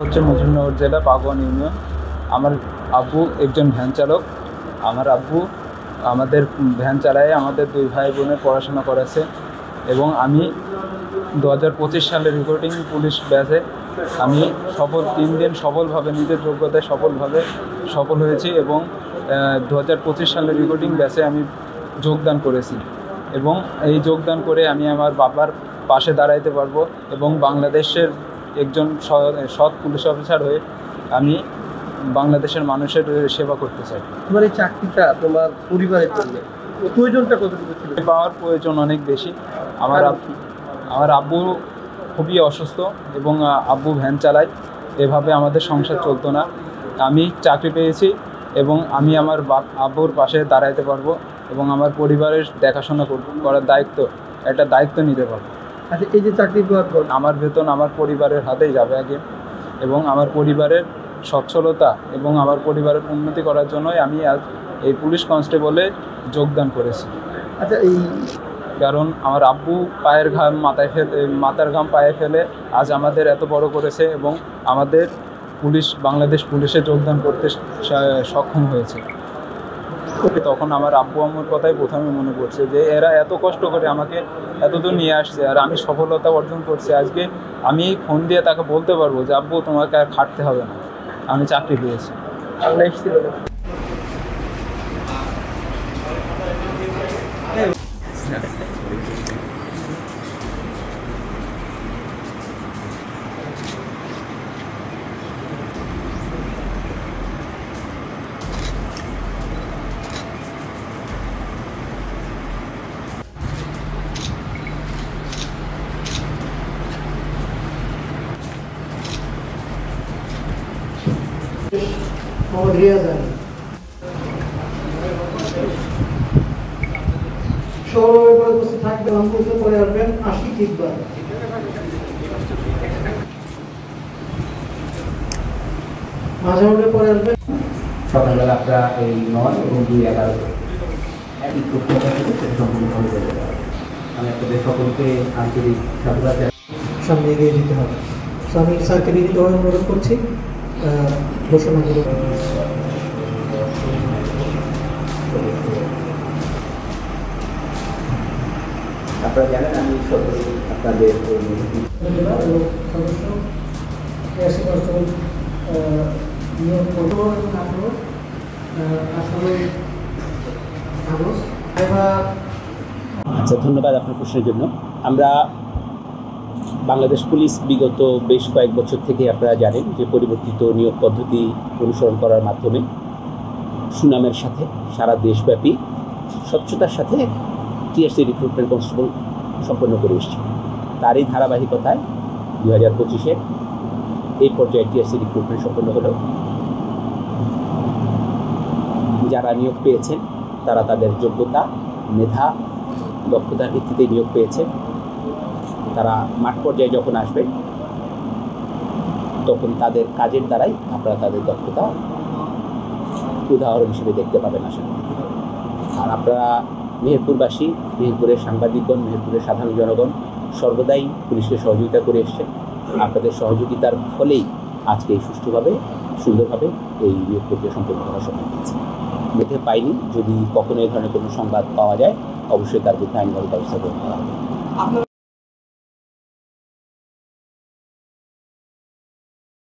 হচ্ছে মুজিবনগর জেলা পাকুয়ান ইউনিয়ন। আমার আব্বু একজন ভ্যান চালক। আমার আব্বু আমাদের ভ্যান চালায় আমাদের দুই ভাই বোনের পড়াশোনা করেছে এবং আমি 2025 সালে রিক্রুটিং পুলিশ ব্যাচে আমি 3 দিন সফলভাবে নিজের যোগ্যতায় সফল হয়েছি এবং 2025 সালে রিক্রুটিং ব্যাচে আমি যোগদান করেছি এবং এই যোগদান করে আমি আমার বাবার পাশে দাঁড়াইতে পারবো এবং বাংলাদেশের একজন সৎ পুলিশ অফিসার হয়ে আমি বাংলাদেশের মানুষের সেবা করতে চাই। তোমার এই চাকরিটা তোমার পরিবারের জন্য প্রয়োজনটা কতটুকু ছিল? পাওয়ার প্রয়োজন অনেক বেশি। আমার আব্বু খুবই অসুস্থ এবং আব্বু ভ্যান চালায়, এভাবে আমাদের সংসার চলতো না। আমি চাকরি পেয়েছি এবং আমি আমার আব্বুর পাশে দাঁড়াইতে পারবো এবং আমার পরিবারের দেখাশোনা করার দায়িত্ব নিতে পারবো। আচ্ছা, এই যে চাকরি পাওয়ার পর আমার বেতন আমার পরিবারের হাতেই যাবে আগে এবং আমার পরিবারের সচ্ছলতা এবং আমার পরিবারের উন্নতি করার জন্যই আমি আজ এই পুলিশ কনস্টেবলে যোগদান করেছি। আচ্ছা, কারণ আমার আব্বু মাথার ঘাম পায়ে ফেলে আজ আমাদের এত বড় করেছে এবং আমাদের বাংলাদেশ পুলিশে যোগদান করতে সক্ষম হয়েছে। তখন আমার আব্বু আম্মুর কথাই প্রথমে মনে পড়ছে যে এরা এত কষ্ট করে আমাকে এতদূর নিয়ে আসছে আর আমি সফলতা অর্জন করছি। আজকে আমি ফোন দিয়ে তাকে বলতে পারবো যে আব্বু তোমাকে আর খাটতে হবে না, আমি চাকরি পেয়েছি। মোহাম্মদ রিয়াজ আলী সৌরভের পরে উপস্থিত থাকবেন, আমন্ত্রিত করে আসবেন আশিক ইকবাল। মাঝামুলের পরে আসবেন সকালবেলা আপনারা এই 9 এবং 2-11 একই প্রক্রিয়া থেকে সেটা সম্পূর্ণভাবে করতে পারবেন। আমি আপনাদের সকলকে আন্তরিক সাধুবাদ জানাই। সামনে এগিয়ে যেতে হবে। আমি স্যারকে বিনীতভাবে অনুরোধ করছি ঘোষণাগুলো। আপনারা জানেন আমি সকলেই আপনাদের সদস্য নিয়োগ করব এবং আচ্ছা, ধন্যবাদ আপনার প্রশ্নের জন্য। আমরা বাংলাদেশ পুলিশ বিগত বেশ কয়েক বছর থেকে আপনারা জানেন যে পরিবর্তিত নিয়োগ পদ্ধতি অনুসরণ করার মাধ্যমে সুনামের সাথে সারা দেশব্যাপী স্বচ্ছতার সাথে টিআরসি রিক্রুটমেন্ট কনস্টেবল সম্পন্ন করে এসেছে। তারই ধারাবাহিকতায় 2025-এ এই পর্যায়ে টিআরসি রিক্রুটমেন্ট সম্পন্ন হলো। যারা নিয়োগ পেয়েছেন তারা তাদের যোগ্যতা, মেধা, দক্ষতার ভিত্তিতে নিয়োগ পেয়েছেন। তারা মাঠ পর্যায়ে যখন আসবে তখন তাদের কাজের দ্বারাই আপনারা তাদের দক্ষতা উদাহরণ হিসেবে দেখতে পাবেন আশা করি। আর আপনারা মেহেরপুরবাসী, মেহেরপুরের সাংবাদিকগণ, মেহেরপুরের সাধারণ জনগণ সর্বদাই পুলিশকে সহযোগিতা করে এসছেন। আপনাদের সহযোগিতার ফলেই আজকে এই সুন্দরভাবে এই নিয়োগ প্রক্রিয়া সম্পন্ন করা সম্ভব হয়েছে। মধ্যে পাইনি, যদি কখনো এই ধরনের কোনো সংবাদ পাওয়া যায় অবশ্যই তার বিরুদ্ধে আইনগত ব্যবস্থা গ্রহণ করা হবে।